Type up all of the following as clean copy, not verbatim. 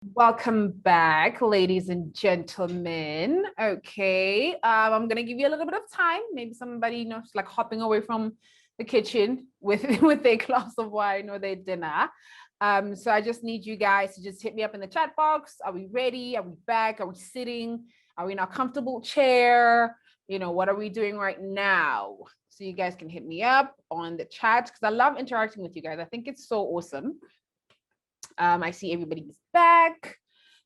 Welcome back, ladies and gentlemen. Okay, I'm gonna give you a little bit of time. Maybe somebody, like hopping away from the kitchen with with their glass of wine or their dinner. So I just need you guys to just hit me up in the chat box. Are we ready? Are we back? Are we sitting? Are we in our comfortable chair? What are we doing right now? So you guys can hit me up on the chat because I love interacting with you guys. I think it's so awesome. I see everybody's back.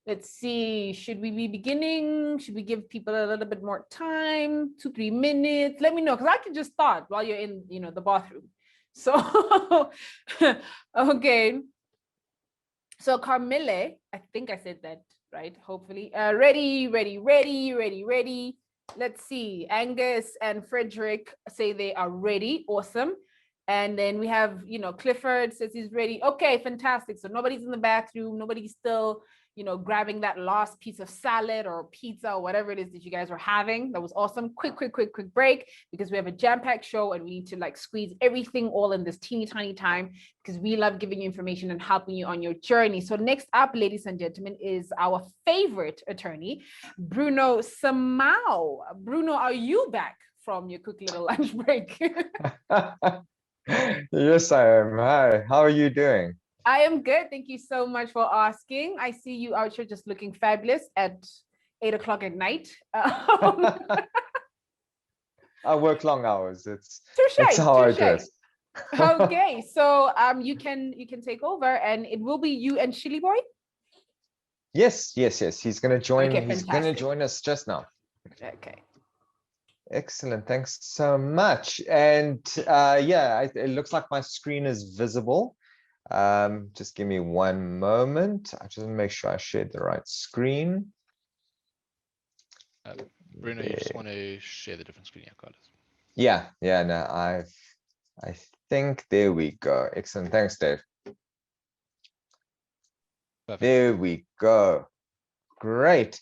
Let's see, should we be beginning? Should we give people a little bit more time? 2-3 minutes? Let me know, because I can just start while you're in, the bathroom. So, okay. So Carmele, I think I said that right, hopefully. Ready. Let's see, Angus and Frederick say they are ready, awesome. And then we have, Clifford says he's ready. Okay, fantastic. So nobody's in the bathroom. Nobody's still, grabbing that last piece of salad or pizza or whatever it is that you guys are having. That was awesome. Quick break because we have a jam-packed show and we need to squeeze everything all in this teeny tiny time because we love giving you information and helping you on your journey. So next up, ladies and gentlemen, is our favorite attorney, Bruno Simão. Bruno, are you back from your quick little lunch break? Yes, I am. Hi, how are you doing? I am good. Thank you so much for asking. I see you out here just looking fabulous at 8 o'clock at night. I work long hours. It's how I dress. Okay, so you can take over and it will be you and Shillyboy. Yes. He's gonna join. Okay, he's gonna join us just now. Okay. Excellent. Thanks so much. And yeah, it looks like my screen is visible. Just give me one moment. I just want to make sure I shared the right screen. Bruno, you just want to share the different screen. Yeah, no, I think there we go. Excellent. Thanks, Dave. Perfect. There we go. Great.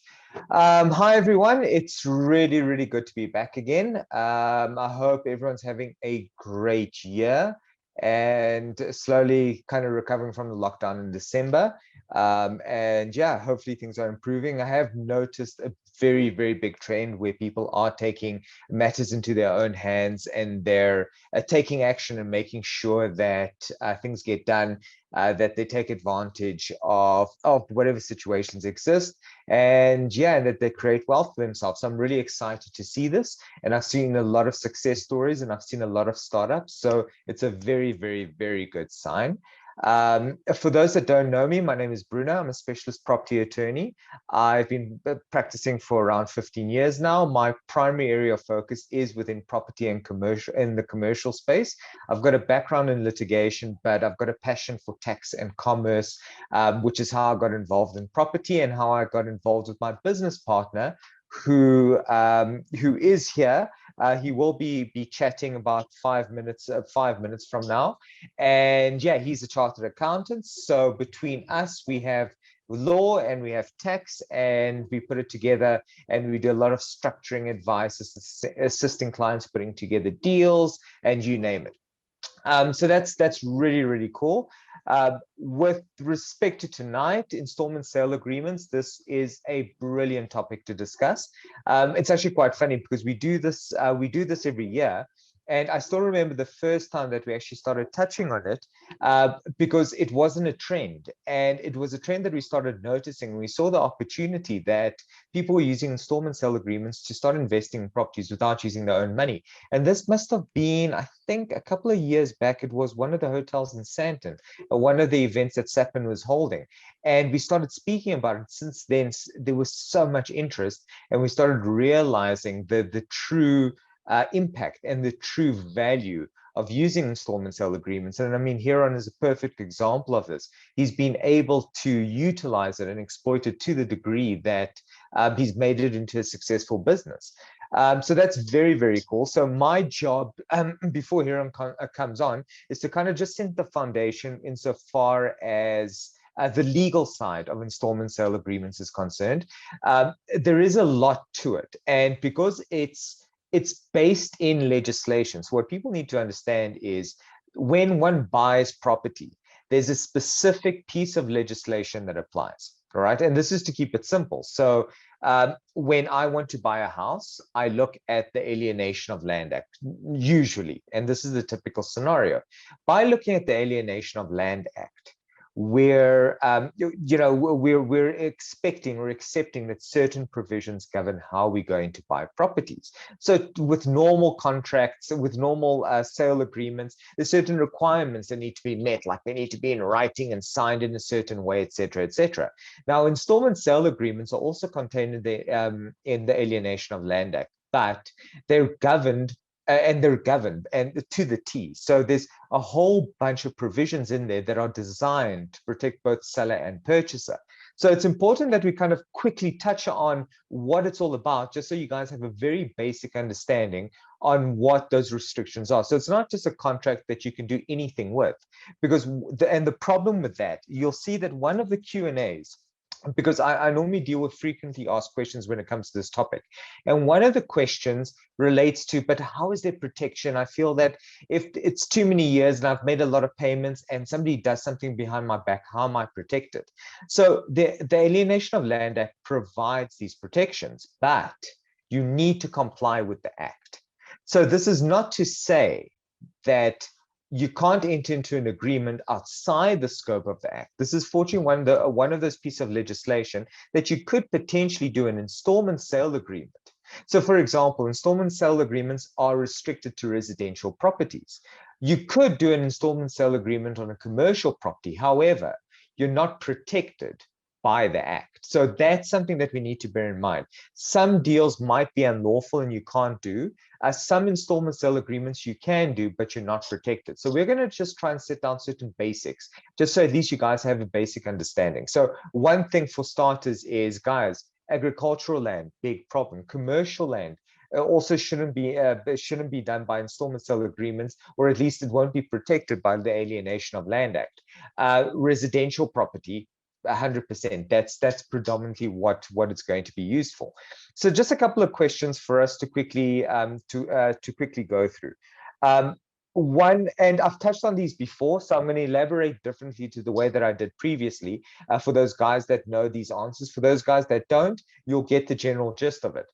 Hi, everyone. It's really good to be back again. I hope everyone's having a great year and slowly kind of recovering from the lockdown in December. And yeah, hopefully things are improving. I have noticed a very big trend where people are taking matters into their own hands and they're taking action and making sure that things get done, that they take advantage of whatever situations exist, and yeah, that they create wealth for themselves. So I'm really excited to see this, and I've seen a lot of success stories and I've seen a lot of startups, so it's a very good sign. For those that don't know me, my name is Bruno. I'm a specialist property attorney. I've been practicing for around 15 years now. My primary area of focus is within property and commercial, in the commercial space. I've got a background in litigation, but I've got a passion for tax and commerce, which is how I got involved in property and how I got involved with my business partner, who is here. He will be chatting about 5 minutes from now, and yeah, he's a chartered accountant. So between us, we have law and we have tax, and we put it together, and we do a lot of structuring advice, assisting clients putting together deals, and you name it. So that's really cool. With respect to tonight, installment sale agreements, this is a brilliant topic to discuss. It's actually quite funny because we do this every year. And I still remember the first time that we actually started touching on it, because it wasn't a trend. And it was a trend that we started noticing. We saw the opportunity that people were using installment sale agreements to start investing in properties without using their own money. And this must have been, I think, a couple of years back. It was one of the hotels in Sandton, one of the events that Sapin was holding. And we started speaking about it. Since then, there was so much interest, and we started realizing the true impact and the true value of using installment sale agreements. And I mean, Heron is a perfect example of this. He's been able to utilize it and exploit it to the degree that he's made it into a successful business. So that's very cool. So my job, before Heron comes on, is to kind of just set the foundation insofar as the legal side of installment sale agreements is concerned. There is a lot to it, and because it's based in legislation. So what people need to understand is when one buys property, there's a specific piece of legislation that applies. All right. And this is to keep it simple. So when I want to buy a house, I look at the Alienation of Land Act, usually, and this is the typical scenario. By looking at the Alienation of Land Act, we're expecting or accepting that certain provisions govern how we're going to buy properties. So with normal contracts, with normal sale agreements, there's certain requirements that need to be met, like they need to be in writing and signed in a certain way, etc., etc. Now, installment sale agreements are also contained in the Alienation of Land Act, but they're governed and to the T. So there's a whole bunch of provisions in there that are designed to protect both seller and purchaser. So it's important that we kind of quickly touch on what it's all about, just so you guys have a very basic understanding on what those restrictions are. So it's not just a contract that you can do anything with, because the problem with that, you'll see that one of the Q&As, because I normally deal with frequently asked questions when it comes to this topic. And one of the questions relates to, but how is there protection? I feel that if it's too many years and I've made a lot of payments and somebody does something behind my back, how am I protected? So the Alienation of Land Act provides these protections, but you need to comply with the Act. So this is not to say that you can't enter into an agreement outside the scope of the Act. This is fortunately one of those pieces of legislation that you could potentially do an installment sale agreement. So for example, installment sale agreements are restricted to residential properties. You could do an installment sale agreement on a commercial property. However, you're not protected by the Act. So that's something that we need to bear in mind. Some deals might be unlawful and you can't do. Some installment sale agreements you can do, but you're not protected. So we're going to just try and set down certain basics, just so at least you guys have a basic understanding. So one thing for starters is, guys, agricultural land, big problem. Commercial land also shouldn't be done by installment sale agreements, or at least it won't be protected by the Alienation of Land Act. Residential property, 100%. That's predominantly what it's going to be used for. So just a couple of questions for us to quickly go through. One, and I've touched on these before, so I'm going to elaborate differently to the way that I did previously. For those guys that know these answers, for those guys that don't, you'll get the general gist of it.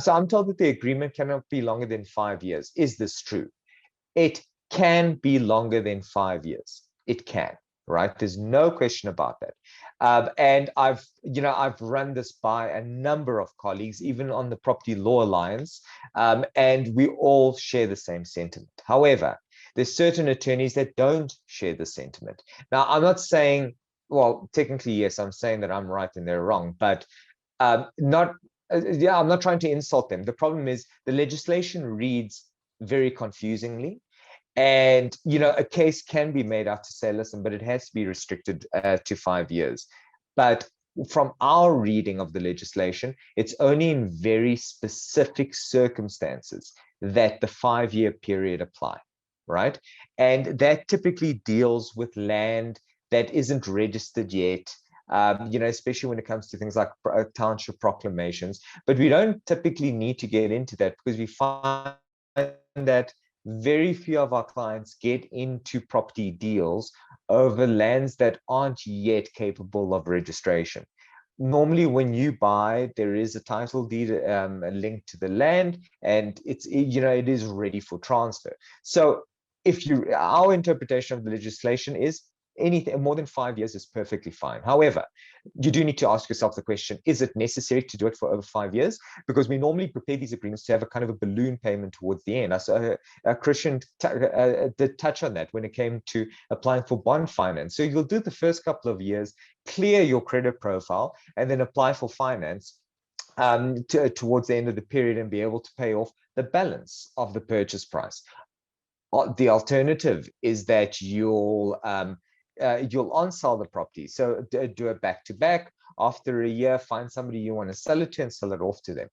So I'm told that the agreement cannot be longer than 5 years. Is this true? It can be longer than 5 years. It can, right? There's no question about that. And I've run this by a number of colleagues, even on the Property Law Alliance, and we all share the same sentiment. However, there's certain attorneys that don't share the sentiment. Now, I'm not saying, well, technically, yes, I'm saying that I'm right and they're wrong, but I'm not trying to insult them. The problem is the legislation reads very confusingly. And, a case can be made out to say, listen, but it has to be restricted to 5 years. But from our reading of the legislation, it's only in very specific circumstances that the 5-year period apply, right? And that typically deals with land that isn't registered yet, especially when it comes to things like township proclamations. But we don't typically need to get into that because we find that very few of our clients get into property deals over lands that aren't yet capable of registration. Normally, when you buy, there is a title deed linked to the land, and it is ready for transfer. So, our interpretation of the legislation is anything more than 5 years is perfectly fine. However, you do need to ask yourself the question, is it necessary to do it for over 5 years? Because we normally prepare these agreements to have a kind of a balloon payment towards the end. Christian did touch on that when it came to applying for bond finance. So you'll do the first couple of years, clear your credit profile, and then apply for finance towards the end of the period and be able to pay off the balance of the purchase price. The alternative is that you'll on-sell the property. So do it back-to-back. After a year, find somebody you want to sell it to and sell it off to them.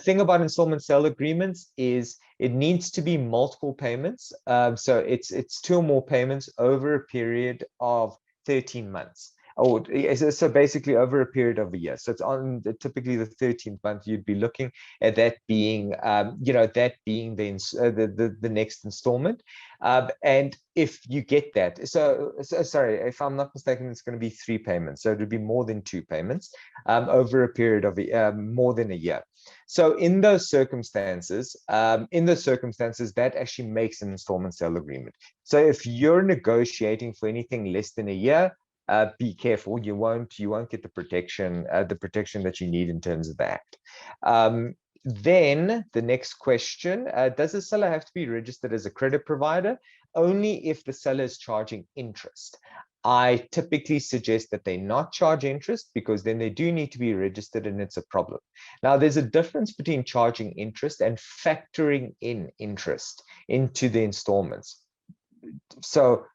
Thing about installment sale agreements is it needs to be multiple payments. So it's 2 or more payments over a period of 13 months. Oh, so basically over a period of a year. So it's on typically the 13th month, you'd be looking at that being, that being the next installment. And if you get that, so sorry, if I'm not mistaken, it's going to be 3 payments. So it would be more than 2 payments over a period of more than a year. So in those circumstances, that actually makes an installment sale agreement. So if you're negotiating for anything less than a year, be careful. You won't get the protection that you need in terms of that. Then the next question, does the seller have to be registered as a credit provider? Only if the seller is charging interest. I typically suggest that they not charge interest, because then they do need to be registered and it's a problem. Now, there's a difference between charging interest and factoring in interest into the installments. So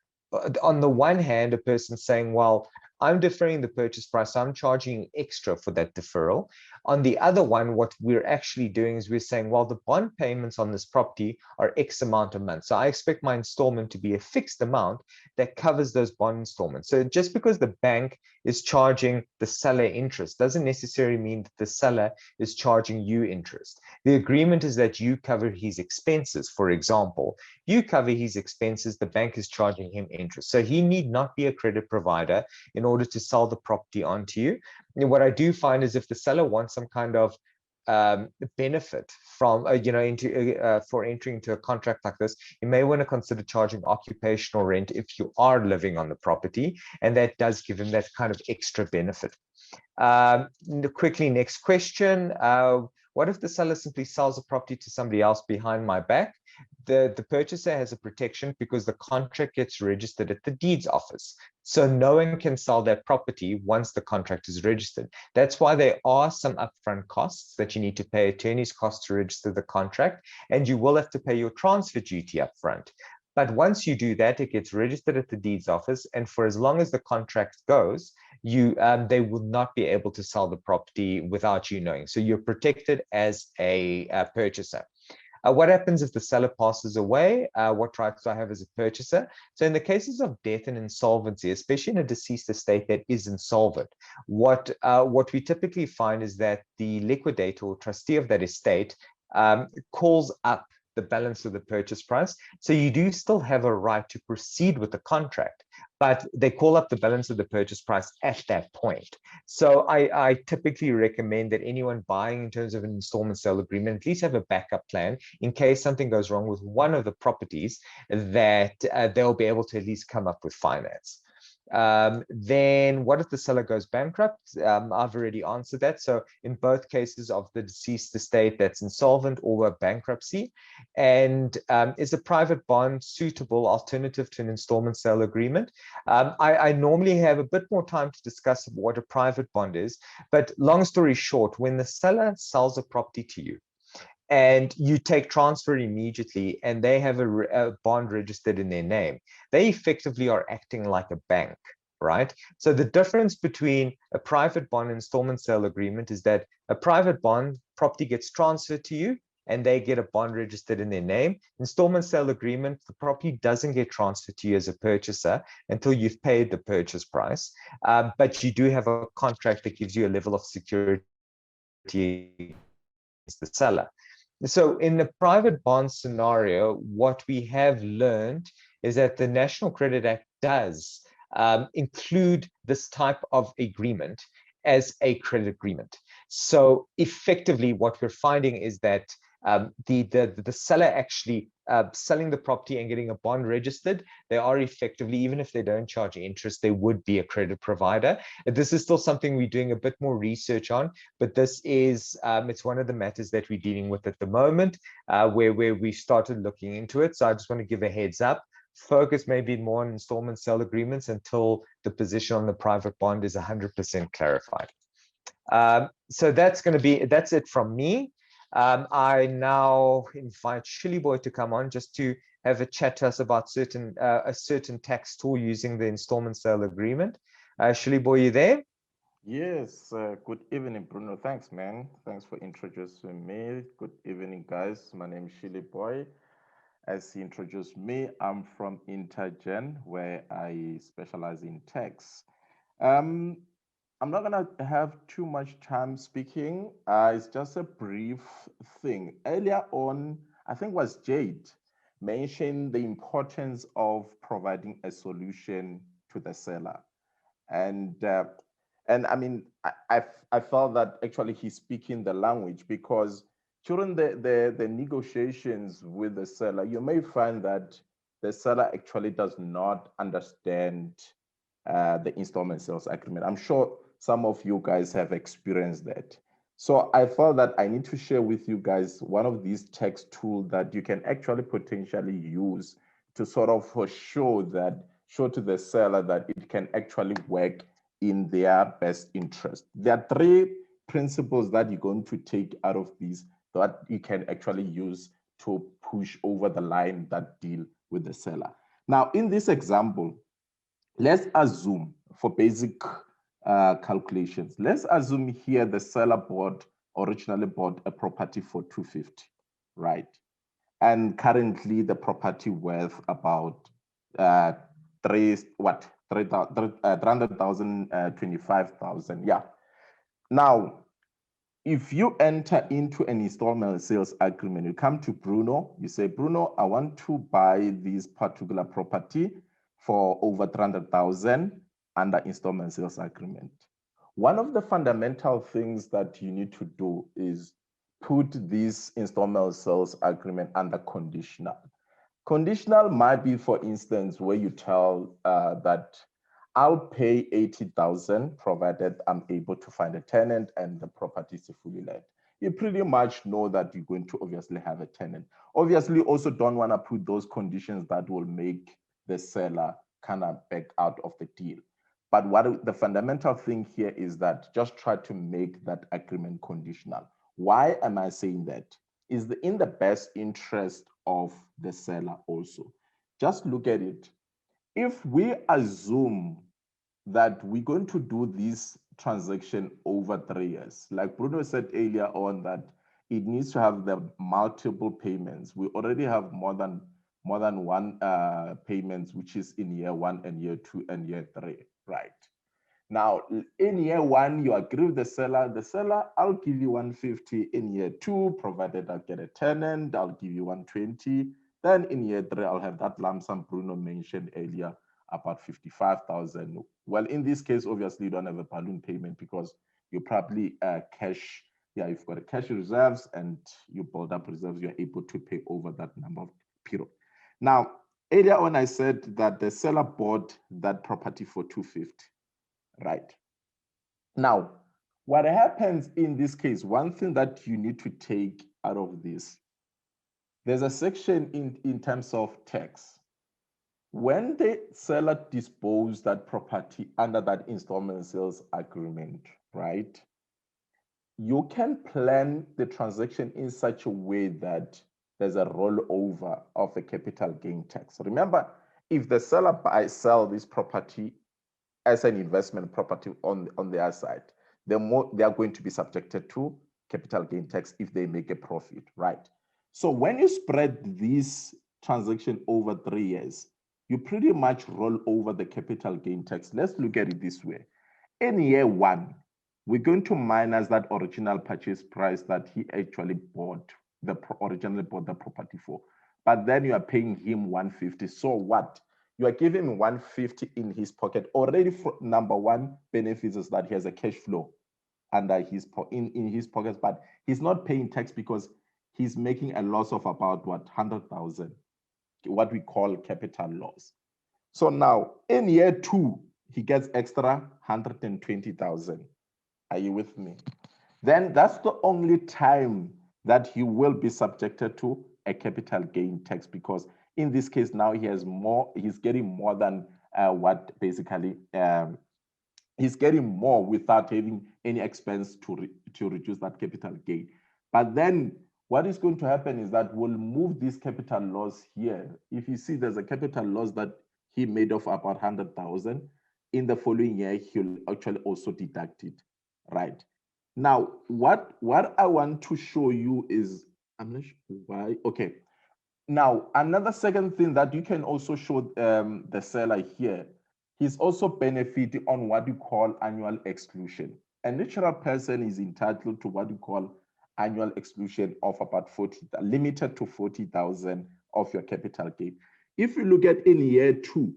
on the one hand, a person saying, well, I'm deferring the purchase price, so I'm charging extra for that deferral. On the other one, what we're actually doing is we're saying, well, the bond payments on this property are X amount a month. So I expect my installment to be a fixed amount that covers those bond installments. So just because the bank is charging the seller interest doesn't necessarily mean that the seller is charging you interest. The agreement is that you cover his expenses. For example, you cover his expenses, the bank is charging him interest. So he need not be a credit provider in order to sell the property onto you. And what I do find is if the seller wants some kind of benefit from, for entering into a contract like this, you may want to consider charging occupational rent if you are living on the property, and that does give him that kind of extra benefit. Quickly, next question. What if the seller simply sells the property to somebody else behind my back? The purchaser has a protection because the contract gets registered at the deeds office. So no one can sell that property once the contract is registered. That's why there are some upfront costs that you need to pay, attorney's costs to register the contract, and you will have to pay your transfer duty upfront. But once you do that, it gets registered at the deeds office, and for as long as the contract goes, they will not be able to sell the property without you knowing. So you're protected as a purchaser. What happens if the seller passes away? What rights do I have as a purchaser? So in the cases of death and insolvency, especially in a deceased estate that is insolvent, what we typically find is that the liquidator or trustee of that estate calls up the balance of the purchase price. So you do still have a right to proceed with the contract, but they call up the balance of the purchase price at that point. So I typically recommend that anyone buying in terms of an installment sale agreement at least have a backup plan in case something goes wrong with one of the properties, that they'll be able to at least come up with finance. Then what if the seller goes bankrupt? I've already answered that. So in both cases of the deceased estate that's insolvent or a bankruptcy, and is a private bond suitable alternative to an installment sale agreement? I normally have a bit more time to discuss what a private bond is, but long story short, when the seller sells a property to you, and you take transfer immediately, and they have a bond registered in their name, they effectively are acting like a bank, right? So the difference between a private bond and installment sale agreement is that a private bond, property gets transferred to you, and they get a bond registered in their name. Installment sale agreement, the property doesn't get transferred to you as a purchaser until you've paid the purchase price, but you do have a contract that gives you a level of security against the seller. So in the private bond scenario, what we have learned is that the National Credit Act does include this type of agreement as a credit agreement. So effectively, what we're finding is that the seller actually selling the property and getting a bond registered, they are effectively, even if they don't charge interest, they would be a credit provider. This is still something we're doing a bit more research on, but this is it's one of the matters that we're dealing with at the moment, where we started looking into it. So I just want to give a heads up. Focus maybe more on installment sale agreements until the position on the private bond is 100% clarified. So that's it from me. I now invite Shillyboy to come on just to have a chat to us about a certain tax tool using the installment sale agreement. Shillyboy, you there? Yes, good evening, Bruno. Thanks, man. Thanks for introducing me. Good evening, guys. My name is Shillyboy. As he introduced me, I'm from Intergen, where I specialize in tax. I'm not gonna have too much time speaking. It's just a brief thing. Earlier on, I think it was Jade mentioned the importance of providing a solution to the seller, and I mean, I felt that actually he's speaking the language, because during the negotiations with the seller, you may find that the seller actually does not understand the installment sales agreement. I'm sure some of you guys have experienced that. So I thought that I need to share with you guys one of these text tools that you can actually potentially use to sort of show to the seller that it can actually work in their best interest. There are three principles that you're going to take out of these that you can actually use to push over the line that deal with the seller. Now, in this example, let's assume for basic calculations, let's assume here the seller originally bought a property for 250, right? And currently the property worth about 300,000, 25,000. Yeah. Now, if you enter into an installment sales agreement, you come to Bruno, you say, Bruno, I want to buy this particular property for over 300,000 under installment sales agreement. One of the fundamental things that you need to do is put this installment sales agreement under conditional. Conditional might be, for instance, where you tell that I'll pay 80,000 provided I'm able to find a tenant and the property is fully let. You pretty much know that you're going to obviously have a tenant. Obviously, also don't want to put those conditions that will make the seller kind of back out of the deal. But what the fundamental thing here is that just try to make that agreement conditional. Why am I saying that? Is in the best interest of the seller also. Just look at it. If we assume that we're going to do this transaction over 3 years, like Bruno said earlier on, that it needs to have the multiple payments. We already have more than one payments, which is in year 1 and year 2 and year 3, right? Now, in year 1, you agree with the seller. The seller, I'll give you 150. In year 2, provided I get a tenant, I'll give you 120. Then in year 3, I'll have that lump sum Bruno mentioned earlier, about 55,000. Well, in this case, obviously, you don't have a balloon payment because you probably cash. Yeah, you've got a cash reserves and you build up reserves, you're able to pay over that number of period. Now, earlier on, I said that the seller bought that property for 250. Right. Now, what happens in this case, one thing that you need to take out of this, there's a section in terms of tax. When the seller disposed that property under that installment sales agreement, right, you can plan the transaction in such a way that there's a rollover of a capital gain tax. Remember, if the seller sell this property as an investment property on their side, they are going to be subjected to capital gain tax if they make a profit, right? So when you spread this transaction over 3 years, you pretty much roll over the capital gain tax. Let's look at it this way. In year 1, we're going to minus that original purchase price that he actually originally bought the property for. But then you are paying him 150. So what? You are giving him 150 in his pocket. Already, for number one benefits is that he has a cash flow under in his pockets, but he's not paying tax because he's making a loss of about 100,000, what we call capital loss. So now in year 2, he gets extra 120,000. Are you with me? Then that's the only time that he will be subjected to a capital gain tax, because in this case, now he's getting more than what basically he's getting more without having any expense to reduce that capital gain. But then what is going to happen is that we'll move this capital loss here. If you see there's a capital loss that he made of about 100,000, in the following year, he'll actually also deduct it, right? Now, what I want to show you is, I'm not sure why, okay. Now, another second thing that you can also show the seller here he's also benefiting on what you call annual exclusion. A natural person is entitled to what you call annual exclusion of about 40, limited to 40,000 of your capital gain. If you look at in year 2,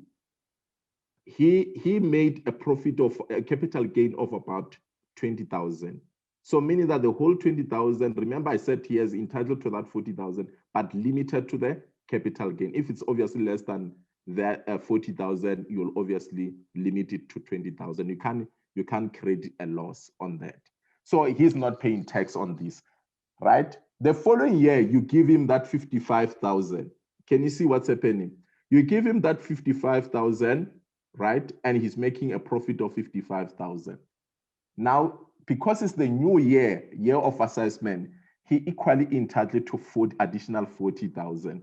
he made a profit of a capital gain of about 20,000. So meaning that the whole 20,000, remember I said he is entitled to that 40,000, but limited to the capital gain. If it's obviously less than that 40,000, you'll obviously limit it to 20,000. You can't create a loss on that. So he's not paying tax on this, right? The following year, you give him that 55,000. Can you see what's happening? You give him that 55,000, right? And he's making a profit of 55,000. Now, because it's the new year of assessment, he equally entitled to additional 40,000,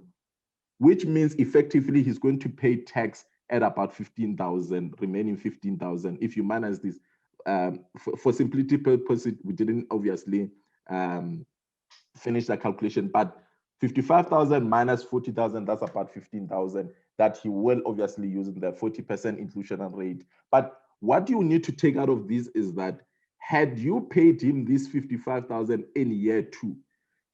which means effectively he's going to pay tax at about 15,000, remaining 15,000. If you minus this, for simplicity purposes, we didn't obviously finish the calculation, but 55,000 minus 40,000, that's about 15,000 that he will obviously use in the 40% inclusion rate. But what you need to take out of this is that had you paid him this 55,000 in year 2,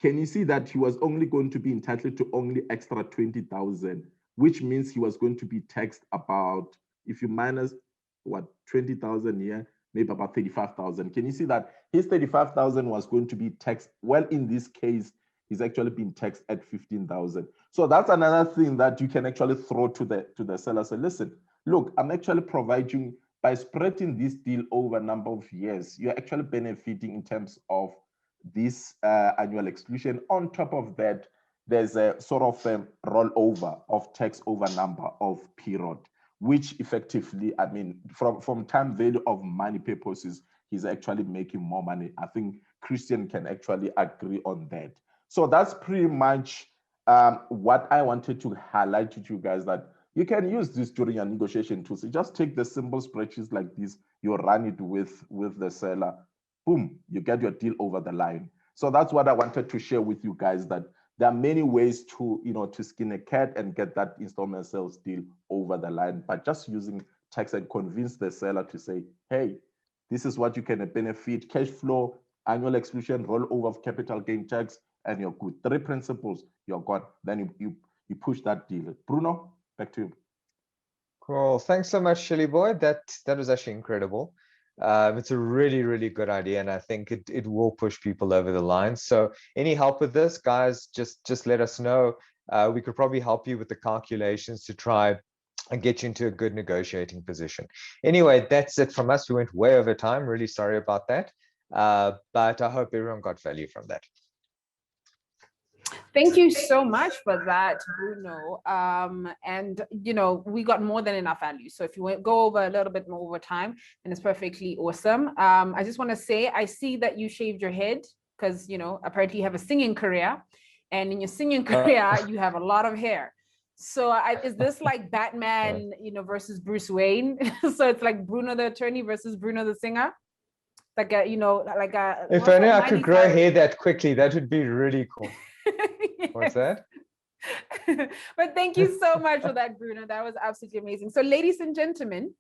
can you see that he was only going to be entitled to only extra 20,000, which means he was going to be taxed about, if you minus what, 20,000 here, maybe about 35,000. Can you see that his 35,000 was going to be taxed? Well, in this case, he's actually been taxed at 15,000. So that's another thing that you can actually throw to the seller. Say, listen, look, I'm actually providing, by spreading this deal over a number of years, you're actually benefiting in terms of this annual exclusion. On top of that, there's a sort of a rollover of tax over number of period, which effectively, I mean, from time value of money purposes, he's actually making more money. I think Christian can actually agree on that. So that's pretty much what I wanted to highlight to you guys, that you can use this during your negotiation too. So just take the simple spreadsheets like this, you run it with the seller, boom, you get your deal over the line. So that's what I wanted to share with you guys, that there are many ways to, to skin a cat and get that installment sales deal over the line, but just using tax and convince the seller to say, hey, this is what you can benefit: cash flow, annual exclusion, rollover of capital gain tax, and you're good. 3 principles, you're gone. Then you push that deal. Bruno, back to you. Cool. Thanks so much, Shillyboy. That was actually incredible. It's a really, really good idea, and I think it will push people over the line. So any help with this, guys, just let us know. We could probably help you with the calculations to try and get you into a good negotiating position. Anyway, that's it from us. We went way over time. Really sorry about that. But I hope everyone got value from that. Thank you so much for that, Bruno. And we got more than enough value. So if you go over a little bit more over time, then it's perfectly awesome. I just want to say, I see that you shaved your head because apparently you have a singing career, and in your singing career you have a lot of hair. So is this like Batman, versus Bruce Wayne? So it's like Bruno the attorney versus Bruno the singer. Like If only I could grow hair that quickly, that would be really cool. Yes. What's that? But thank you so much for that, Bruno. That was absolutely amazing. So ladies and gentlemen,